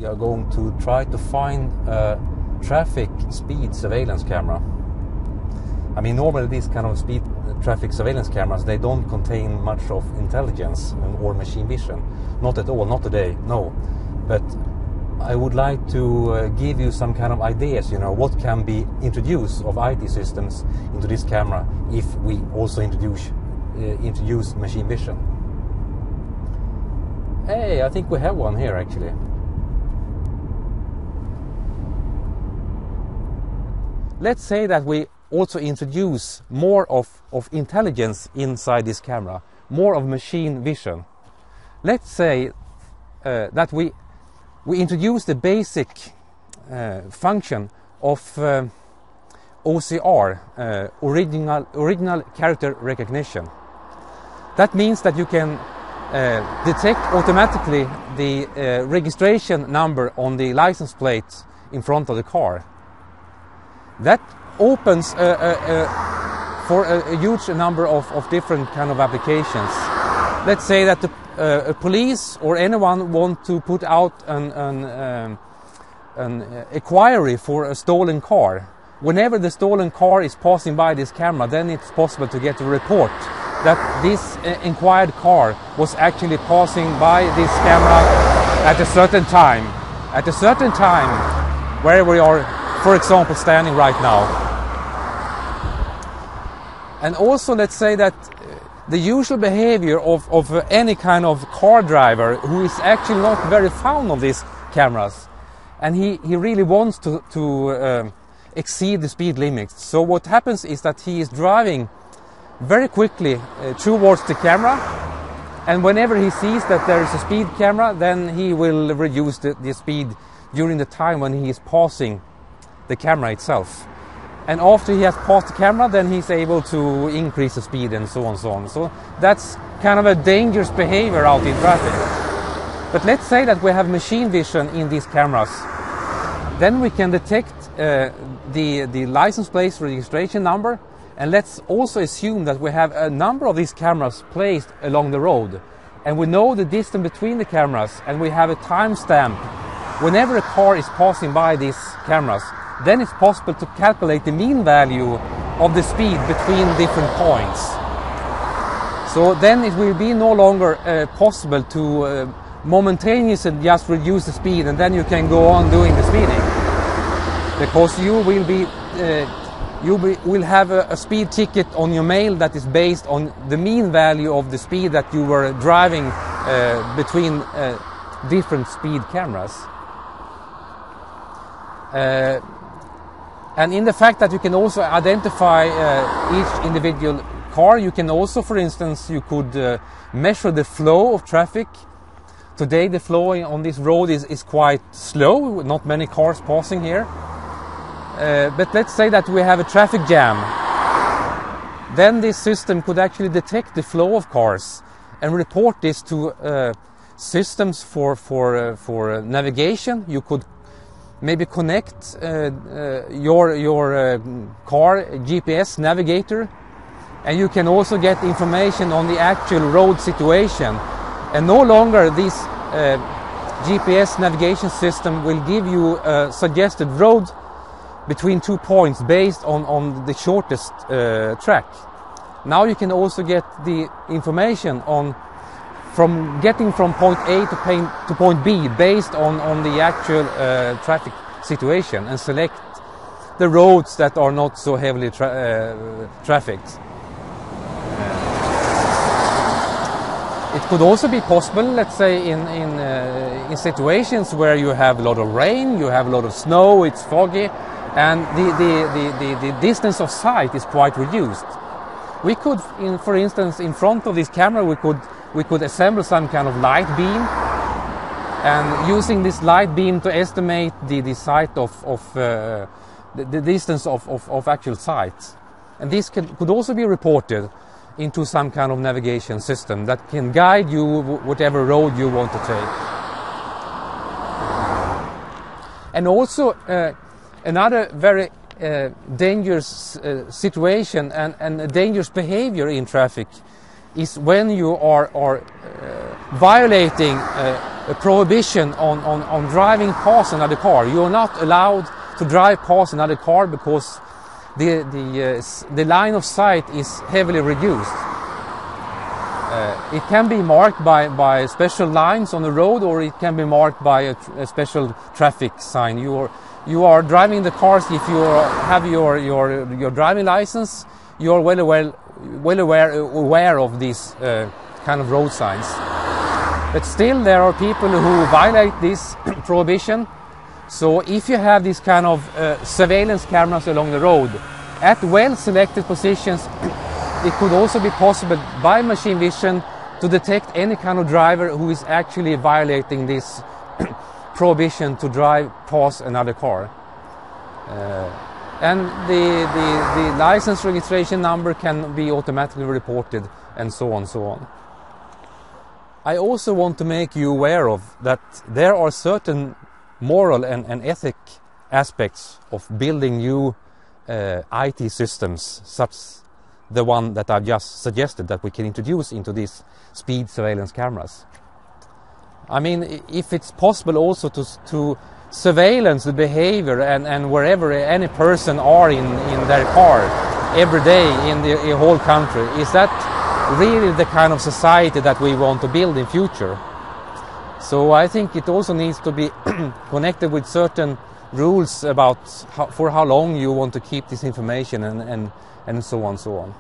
are going to try to find a traffic speed surveillance camera. I mean, normally these kind of speed traffic surveillance cameras, they don't contain much of intelligence or machine vision. Not at all, not today, no. But I would like to give you some kind of ideas, you know, what can be introduced of IT systems into this camera if we also introduce machine vision. Hey, I think we have one here actually. Let's say that we also introduce more of intelligence inside this camera, more of machine vision. Let's say that we introduce the basic function of OCR, original character recognition. That means that you can detect automatically the registration number on the license plate in front of the car. That opens for a huge number of different kind of applications. Let's say that a police or anyone want to put out an inquiry for a stolen car. Whenever the stolen car is passing by this camera, then it's possible to get a report that this inquired car was actually passing by this camera at a certain time. At a certain time, where we are, for example, standing right now. And also, let's say that the usual behavior of any kind of car driver who is actually not very fond of these cameras, and he really wants to exceed the speed limits. So what happens is that he is driving very quickly towards the camera, and whenever he sees that there is a speed camera, then he will reduce the speed during the time when he is passing the camera itself. And after he has passed the camera, then he's able to increase the speed and so on and so on. So that's kind of a dangerous behavior out in traffic. But let's say that we have machine vision in these cameras. Then we can detect the license plate registration number. And let's also assume that we have a number of these cameras placed along the road. And we know the distance between the cameras, and we have a timestamp. Whenever a car is passing by these cameras, then it's possible to calculate the mean value of the speed between different points. So then it will be no longer possible to momentaneously just reduce the speed and then you can go on doing the speeding. Because you will have a speed ticket on your mail that is based on the mean value of the speed that you were driving between different speed cameras. And in the fact that you can also identify each individual car, you can also, for instance, you could measure the flow of traffic. Today the flow on this road is quite slow, not many cars passing here. But let's say that we have a traffic jam. Then this system could actually detect the flow of cars and report this to systems for navigation. You could maybe connect your car GPS navigator, and you can also get information on the actual road situation. And no longer this GPS navigation system will give you a suggested road between 2 points based on the shortest track. Now you can also get the information from getting from point A to point B based on the actual traffic situation, and select the roads that are not so heavily trafficked. It could also be possible, let's say, in situations where you have a lot of rain, you have a lot of snow, it's foggy, and the distance of sight is quite reduced. We could, for instance, in front of this camera, we could assemble some kind of light beam, and using this light beam to estimate the sight of the distance of actual sight. And this could also be reported into some kind of navigation system that can guide you whatever road you want to take. And also another very dangerous situation and a dangerous behavior in traffic is when you are violating a prohibition on driving past another car. You are not allowed to drive past another car because the line of sight is heavily reduced. It can be marked by special lines on the road, or it can be marked by a special traffic sign. You are driving the cars if you have your driving license. You are well aware of these kind of road signs. But still, there are people who violate this prohibition. So if you have these kind of surveillance cameras along the road at well-selected positions, it could also be possible by machine vision to detect any kind of driver who is actually violating this prohibition to drive past another car. And the license registration number can be automatically reported, and so on, so on. I also want to make you aware of that there are certain moral and ethic aspects of building new IT systems, such the one that I've just suggested that we can introduce into these speed surveillance cameras. I mean, if it's possible also to surveillance the behavior and wherever any person are in their car every day in the whole country, is that really the kind of society that we want to build in future? So I think it also needs to be connected with certain rules about for how long you want to keep this information and so on, so on.